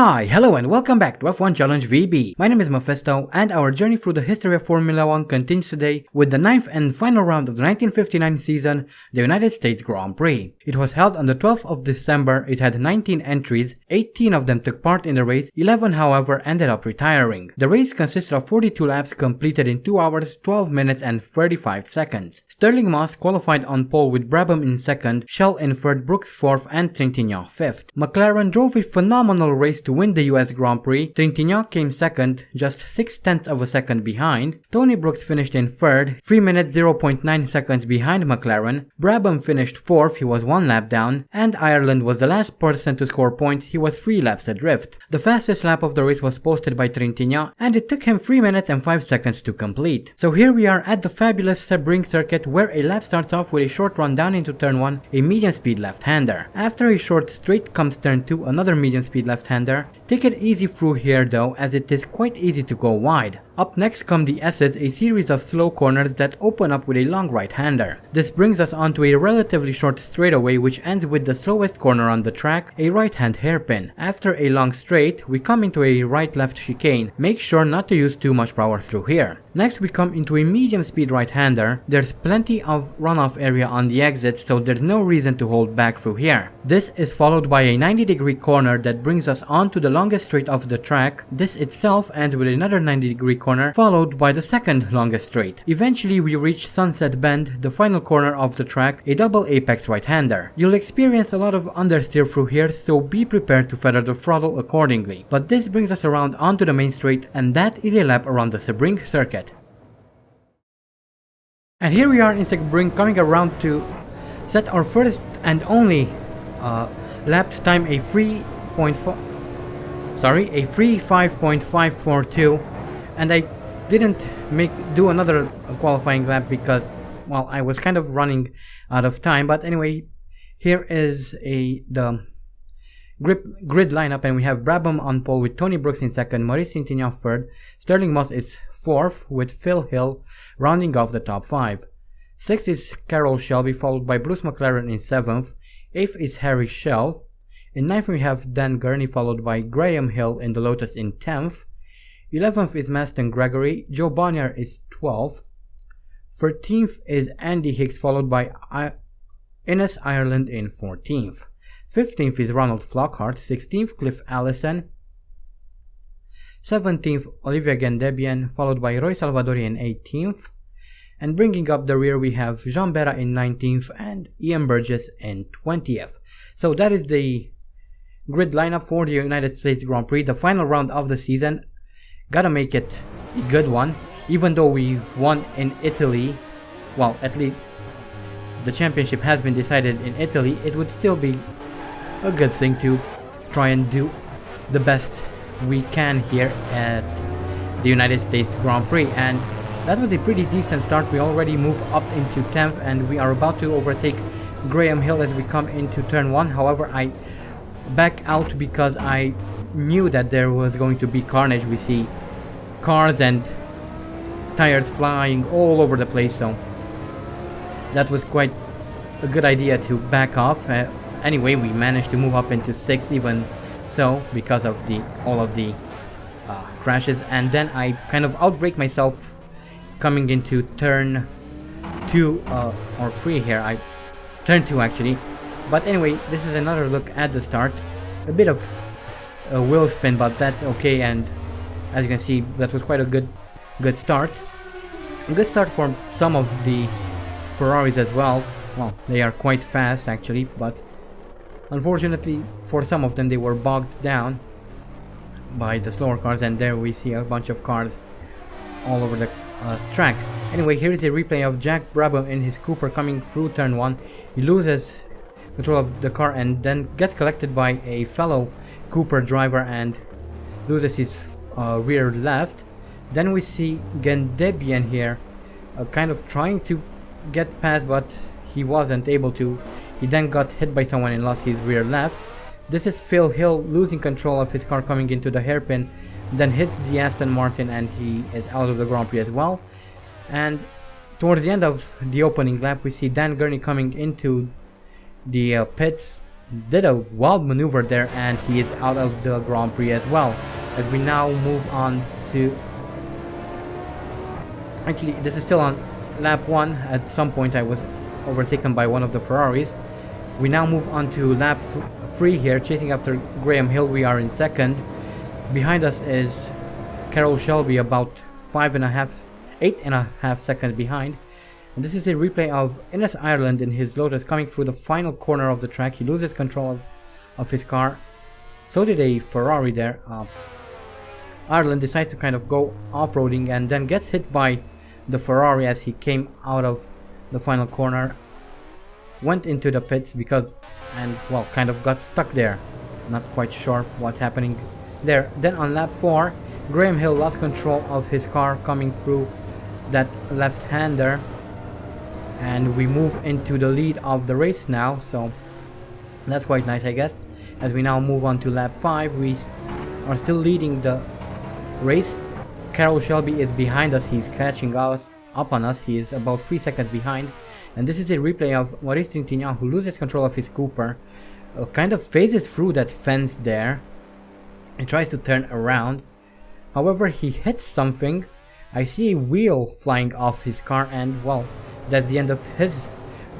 Hi, hello and welcome back to F1 Challenge VB. My name is Mephisto and our journey through the history of Formula 1 continues today with the 9th and final round of the 1959 season, the United States Grand Prix. It was held on the 12th of December, it had 19 entries, 18 of them took part in the race, 11 however ended up retiring. The race consisted of 42 laps completed in 2 hours, 12 minutes and 35 seconds. Stirling Moss qualified on pole with Brabham in 2nd, Shell in 3rd, Brooks 4th and Trintignant 5th. McLaren drove a phenomenal race to win the US Grand Prix. Trintignant came 2nd, just 0.6 of a second behind. Tony Brooks finished in 3rd, 3 minutes 0.9 seconds behind McLaren. Brabham finished 4th, he was 1 lap down, and Ireland was the last person to score points, he was 3 laps adrift. The fastest lap of the race was posted by Trintignant, and it took him 3 minutes and 5 seconds to complete. So here we are at the fabulous Sebring circuit, where a lap starts off with a short run down into turn 1, a medium speed left-hander. After a short straight comes turn 2, another medium speed left-hander. Take it easy through here though, as it is quite easy to go wide. Up next come the S's, a series of slow corners that open up with a long right-hander. This brings us onto a relatively short straightaway which ends with the slowest corner on the track, a right-hand hairpin. After a long straight, we come into a right-left chicane. Make sure not to use too much power through here. Next we come into a medium speed right-hander. There's plenty of runoff area on the exits, so there's no reason to hold back through here. This is followed by a 90-degree corner that brings us onto the longest straight of the track. This itself ends with another 90-degree corner, followed by the second longest straight. Eventually we reach Sunset Bend, the final corner of the track, a double apex right-hander. You'll experience a lot of understeer through here, so be prepared to feather the throttle accordingly. But this brings us around onto the main straight, and that is a lap around the Sebring circuit. And here we are in Sebring, coming around to set our first and only lap time, a 3.5.542, and I didn't do another qualifying lap because, well, I was kind of running out of time. But anyway, here is the grid lineup, and we have Brabham on pole with Tony Brooks in 2nd, Maurice Trintignant 3rd, Stirling Moss is 4th with Phil Hill rounding off the top 5. 6th is Carroll Shelby, followed by Bruce McLaren in 7th. 8th is Harry Schell. In 9th we have Dan Gurney, followed by Graham Hill in the Lotus in 10th. 11th is Maston Gregory. Joe Bonnier is 12th. 13th is Andy Hicks, followed by Innes Ireland in 14th. 15th is Ronald Flockhart. 16th Cliff Allison. 17th Olivier Gendebien, followed by Roy Salvadori in 18th. And bringing up the rear we have Jean Berra in 19th and Ian Burgess in 20th. So that is the grid lineup for the United States Grand Prix, the final round of the season. Gotta make it a good one. Even though we've won in Italy, well, at least the championship has been decided in Italy, it would still be a good thing to try and do the best we can here at the United States Grand Prix. And that was a pretty decent start. We already move up into 10th and we are about to overtake Graham Hill as we come into turn 1. However, I back out because I knew that there was going to be carnage. We see cars and tires flying all over the place, so that was quite a good idea to back off. Anyway, we managed to move up into 6th even so because of all of the crashes, and then I kind of outbrake myself coming into turn 2 or 3 here. Turn 2 actually. But anyway, this is another look at the start. A bit of a wheel spin, but that's okay, and as you can see, that was quite a good start. A good start for some of the Ferraris as well. Well, they are quite fast actually, but unfortunately for some of them they were bogged down by the slower cars, and there we see a bunch of cars all over the track. Anyway, here is a replay of Jack Brabham in his Cooper coming through turn 1. He loses control of the car and then gets collected by a fellow Cooper driver and loses his rear left. Then we see Gendebien here kind of trying to get past, but he wasn't able to. He then got hit by someone and lost his rear left. This is Phil Hill losing control of his car coming into the hairpin, then hits the Aston Martin and he is out of the Grand Prix as well. And towards the end of the opening lap we see Dan Gurney coming into the pits did a wild maneuver there, and he is out of the Grand Prix as well. As we now move on to... Actually, this is still on lap 1. At some point I was overtaken by one of the Ferraris. We now move on to lap 3 here, chasing after Graham Hill. We are in second. Behind us is Carroll Shelby, about 8.5 seconds behind. And this is a replay of Innes Ireland in his Lotus coming through the final corner of the track. He loses control of his car. So did a Ferrari there. Ireland decides to kind of go off-roading and then gets hit by the Ferrari as he came out of the final corner. Went into the pits and well, kind of got stuck there. Not quite sure what's happening there. Then on lap 4, Graham Hill lost control of his car coming through that left-hander. And we move into the lead of the race now, so that's quite nice, I guess. As we now move on to lap 5, we are still leading the race. Carroll Shelby is behind us. He's catching us up on us. He is about 3 seconds behind. And this is a replay of Maurice Trintignant, who loses control of his Cooper, kind of phases through that fence there and tries to turn around. However, he hits something. I see a wheel flying off his car, and well, that's the end of his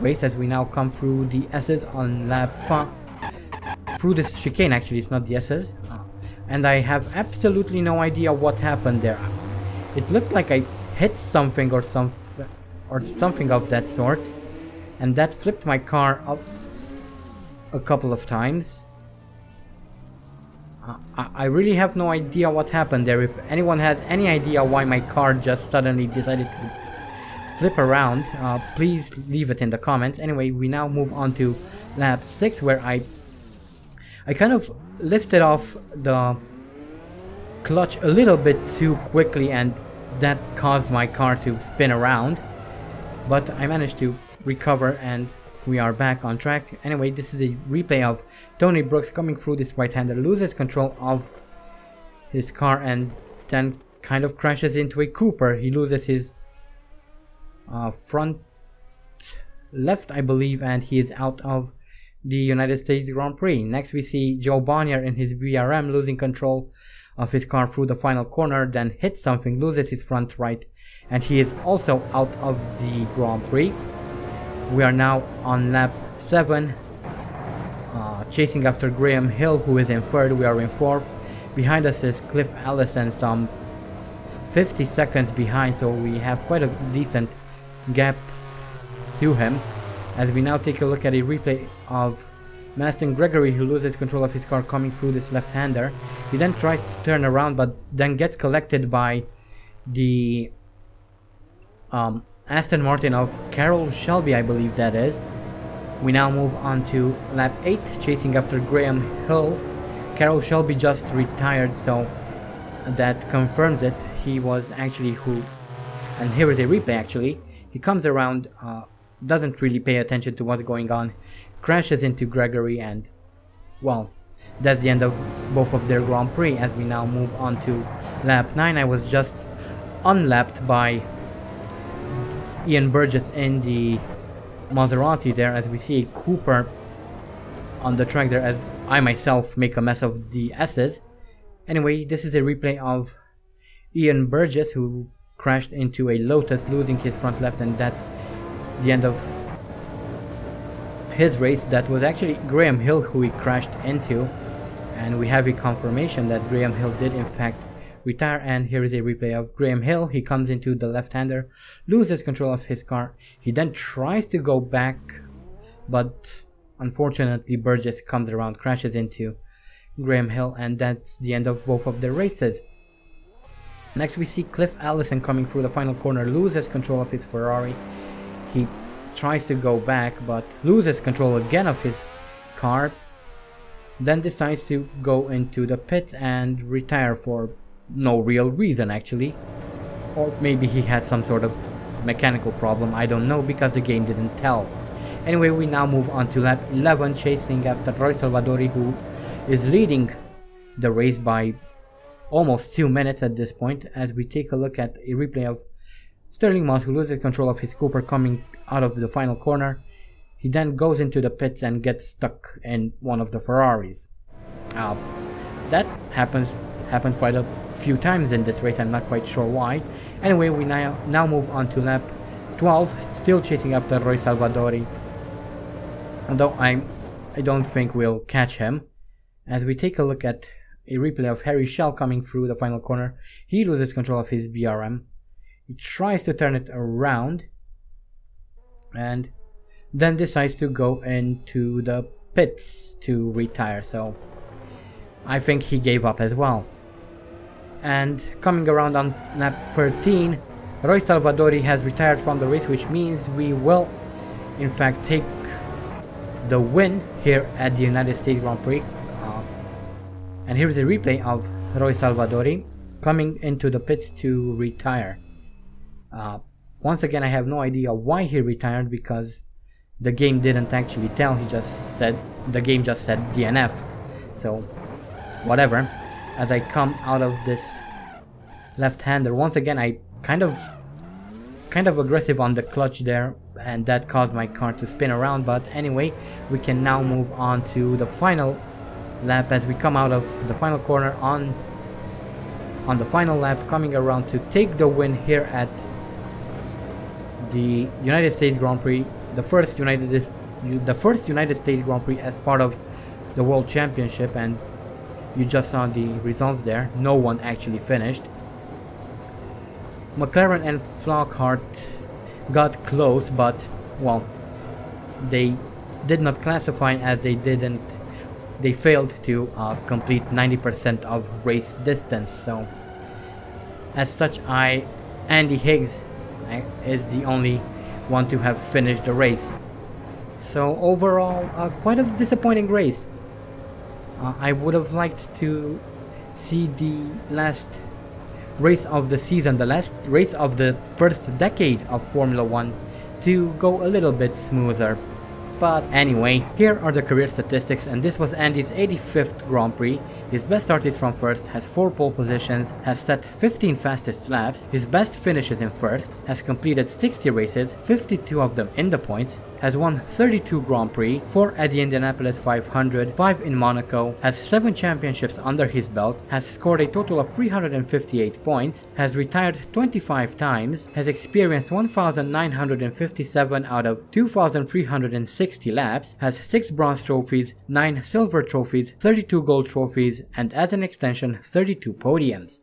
race. As we now come through the S's on lap 5. Through this chicane, actually, it's not the S's. And I have absolutely no idea what happened there. It looked like I hit something or something of that sort, and that flipped my car up a couple of times. I really have no idea what happened there. If anyone has any idea why my car just suddenly decided to flip around, please leave it in the comments. Anyway, we now move on to lap 6, where I kind of lifted off the clutch a little bit too quickly, and that caused my car to spin around. But I managed to recover and we are back on track. Anyway, this is a replay of Tony Brooks coming through this right-hander, loses control of his car and then kind of crashes into a Cooper. He loses his front left, I believe, and he is out of the United States Grand Prix. Next we see Joe Bonnier in his VRM losing control of his car through the final corner, then hits something, loses his front right, and he is also out of the Grand Prix. We are now on lap 7, chasing after Graham Hill, who is in 3rd. We are in 4th. Behind us is Cliff Allison, some 50 seconds behind, so we have quite a decent gap to him. As we now take a look at a replay of Maston Gregory, who loses control of his car coming through this left-hander. He then tries to turn around, but then gets collected by the Aston Martin of Carroll Shelby, I believe that is. We now move on to lap 8, chasing after Graham Hill. Carroll Shelby just retired, so that confirms it. He was actually who, and here is a replay actually. He comes around, doesn't really pay attention to what's going on, crashes into Gregory, and well, that's the end of both of their Grand Prix. As we now move on to lap 9, I was just unlapped by Ian Burgess in the Maserati there, as we see a Cooper on the track there, as I myself make a mess of the S's. Anyway, this is a replay of Ian Burgess, who crashed into a Lotus, losing his front left, and that's the end of his race. That was actually Graham Hill who he crashed into, and we have a confirmation that Graham Hill did in fact retire. And here is a replay of Graham Hill. He comes into the left-hander, loses control of his car. He then tries to go back, but unfortunately Burgess comes around, crashes into Graham Hill, and that's the end of both of their races. Next we see Cliff Allison coming through the final corner, loses control of his Ferrari. He tries to go back but loses control again of his car, then decides to go into the pits and retire for no real reason actually, or maybe he had some sort of mechanical problem, I don't know, because the game didn't tell. Anyway, we now move on to lap 11, chasing after Roy Salvadori, who is leading the race by almost 2 minutes at this point, as we take a look at a replay of Sterling Moss, who loses control of his Cooper coming out of the final corner. He then goes into the pits and gets stuck in one of the Ferraris. That happened quite a few times in this race. I'm not quite sure why. Anyway, we now move on to lap 12, still chasing after Roy Salvadori. Although I don't think we'll catch him. As we take a look at a replay of Harry Schell coming through the final corner, he loses control of his BRM. He tries to turn it around and then decides to go into the pits to retire. So I think he gave up as well. And coming around on lap 13, Roy Salvadori has retired from the race, which means we will in fact take the win here at the United States Grand Prix. And here's a replay of Roy Salvadori coming into the pits to retire. Once again, I have no idea why he retired, because the game didn't actually tell. The game just said DNF. So whatever. As I come out of this left-hander, once again I kind of aggressive on the clutch there, and that caused my car to spin around. But anyway, we can now move on to the final lap as we come out of the final corner on the final lap, coming around to take the win here at the United States Grand Prix, the first United States Grand Prix as part of the World Championship. And you just saw the results there. No one actually finished. McLaren and Flockhart got close, but well, they did not classify as they failed to complete 90% of race distance. So as such, Andy Higgs is the only one to have finished the race. So overall, quite a disappointing race. I would have liked to see the last race of the season, the last race of the first decade of Formula 1, to go a little bit smoother. But anyway, here are the career statistics, and this was Andy's 85th Grand Prix. His best start is from first, has 4 pole positions, has set 15 fastest laps, his best finishes in first, has completed 60 races, 52 of them in the points, has won 32 Grand Prix, 4 at the Indianapolis 500, 5 in Monaco, has 7 championships under his belt, has scored a total of 358 points, has retired 25 times, has experienced 1,957 out of 2,360 laps, has 6 bronze trophies, 9 silver trophies, 32 gold trophies, and as an extension 32 podiums.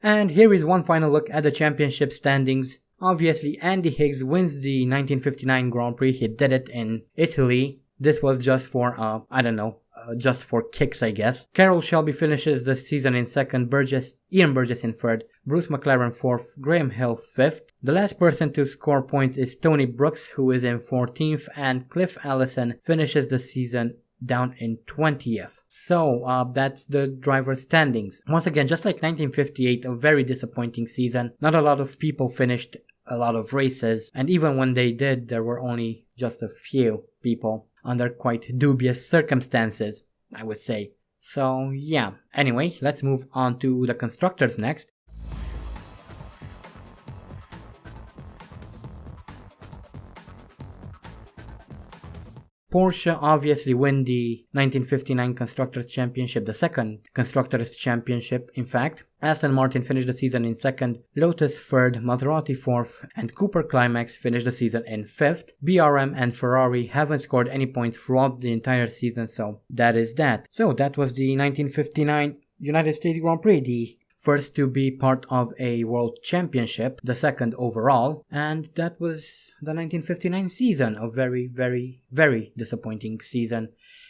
And here is one final look at the championship standings. Obviously, Andy Higgs wins the 1959 Grand Prix. He did it in Italy. This was just for, just for kicks, I guess. Carroll Shelby finishes the season in second, Ian Burgess in third, Bruce McLaren fourth, Graham Hill fifth. The last person to score points is Tony Brooks, who is in 14th, and Cliff Allison finishes the season down in 20th. So that's the driver standings. Once again, just like 1958, a very disappointing season. Not a lot of people finished a lot of races, and even when they did, there were only just a few people under quite dubious circumstances, I would say. So yeah, anyway, let's move on to the constructors next. Porsche obviously win the 1959 Constructors' Championship, the second Constructors' Championship in fact. Aston Martin finished the season in second, Lotus third, Maserati fourth, and Cooper Climax finished the season in fifth. BRM and Ferrari haven't scored any points throughout the entire season, so that is that. So that was the 1959 United States Grand Prix, the first to be part of a world championship, the second overall, and that was the 1959 season, a very, very, very disappointing season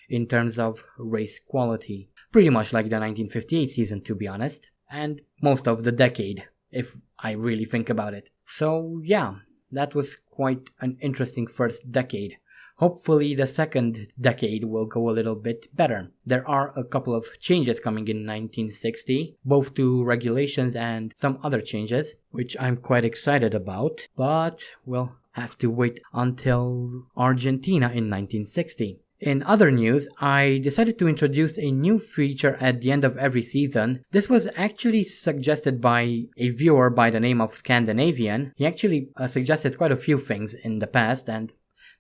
in terms of race quality. Pretty much like the 1958 season, to be honest, and most of the decade, if I really think about it. So yeah, that was quite an interesting first decade. Hopefully the second decade will go a little bit better. There are a couple of changes coming in 1960, both to regulations and some other changes, which I'm quite excited about, but we'll have to wait until Argentina in 1960. In other news, I decided to introduce a new feature at the end of every season. This was actually suggested by a viewer by the name of Scandinavian. He actually suggested quite a few things in the past, and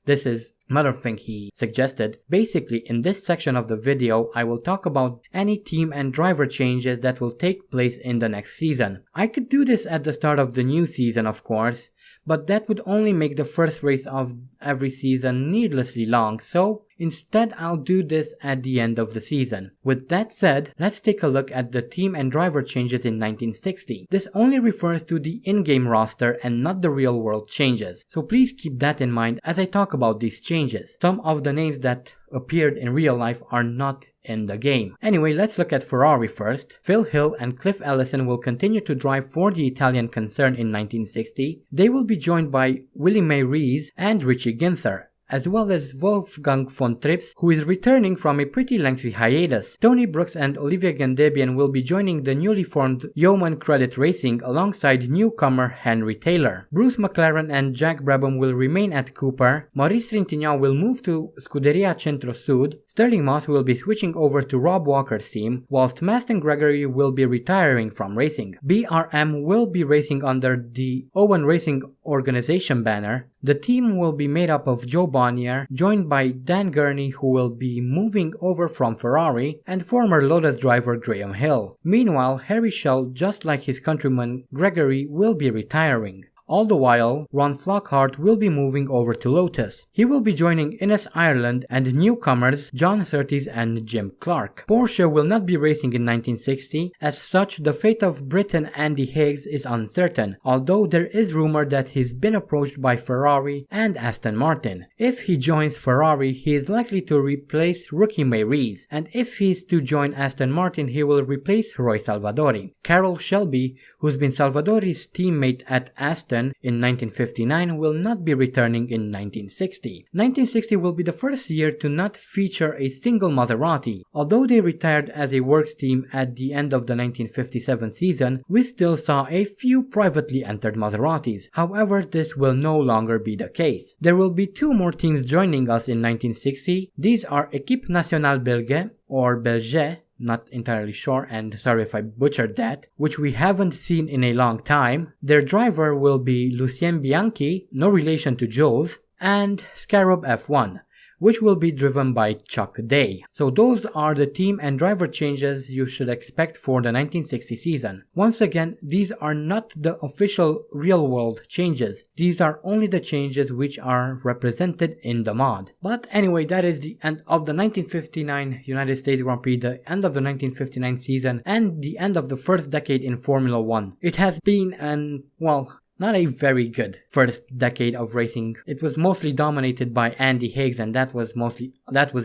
this is another thing he suggested. Basically, in this section of the video, I will talk about any team and driver changes that will take place in the next season. I could do this at the start of the new season, of course, but that would only make the first race of every season needlessly long, so instead I'll do this at the end of the season. With that said, let's take a look at the team and driver changes in 1960. This only refers to the in-game roster and not the real-world changes, so please keep that in mind as I talk about these changes. Some of the names that appeared in real life are not in the game. Anyway, let's look at Ferrari first. Phil Hill and Cliff Ellison will continue to drive for the Italian concern in 1960. They will be joined by Willie May Rees and Richie Ginther, as well as Wolfgang von Trips, who is returning from a pretty lengthy hiatus. Tony Brooks and Olivier Gandebian will be joining the newly formed Yeoman Credit Racing alongside newcomer Henry Taylor. Bruce McLaren and Jack Brabham will remain at Cooper. Maurice Trintignant will move to Scuderia Centro Sud. Sterling Moss will be switching over to Rob Walker's team, whilst Maston Gregory will be retiring from racing. BRM will be racing under the Owen Racing Organization banner. The team will be made up of Joe Bonnier, joined by Dan Gurney, who will be moving over from Ferrari, and former Lotus driver Graham Hill. Meanwhile, Harry Schell, just like his countryman Gregory, will be retiring. All the while, Ron Flockhart will be moving over to Lotus. He will be joining Innes Ireland and newcomers John Surtees and Jim Clark. Porsche will not be racing in 1960. As such, the fate of Briton Andy Higgs is uncertain, although there is rumor that he's been approached by Ferrari and Aston Martin. If he joins Ferrari, he is likely to replace rookie May Rees, and if he's to join Aston Martin, he will replace Roy Salvadori. Carroll Shelby, who's been Salvadori's teammate at Aston in 1959, will not be returning in 1960. 1960 will be the first year to not feature a single Maserati. Although they retired as a works team at the end of the 1957 season, we still saw a few privately entered Maseratis. However, this will no longer be the case. There will be two more teams joining us in 1960. These are Équipe Nationale Belge, or Belge, not entirely sure, and sorry if I butchered that, which we haven't seen in a long time. Their driver will be Lucien Bianchi, no relation to Jules, and Scarab F1, which will be driven by Chuck Day. So those are the team and driver changes you should expect for the 1960 season. Once again, these are not the official real-world changes. These are only the changes which are represented in the mod. But anyway, that is the end of the 1959 United States Grand Prix, the end of the 1959 season, and the end of the first decade in Formula 1. It has been not a very good first decade of racing. It was mostly dominated by Andy Higgs, and that was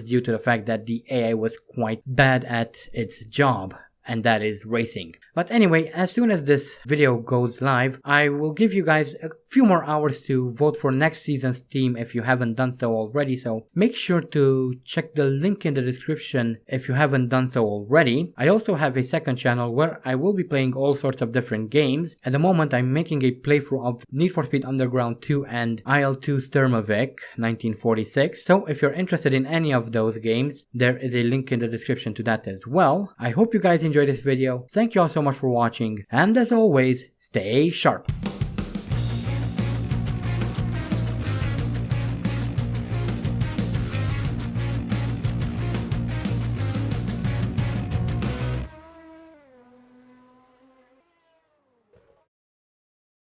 due to the fact that the AI was quite bad at its job, and that is racing. But anyway, as soon as this video goes live, I will give you guys a few more hours to vote for next season's team if you haven't done so already, so make sure to check the link in the description if you haven't done so already. I also have a second channel where I will be playing all sorts of different games. At the moment, I'm making a playthrough of Need for Speed Underground 2 and IL2 Sturmovik 1946, so if you're interested in any of those games, there is a link in the description to that as well. I hope you guys enjoyed this video. Thank you all so much for watching, and as always, stay sharp.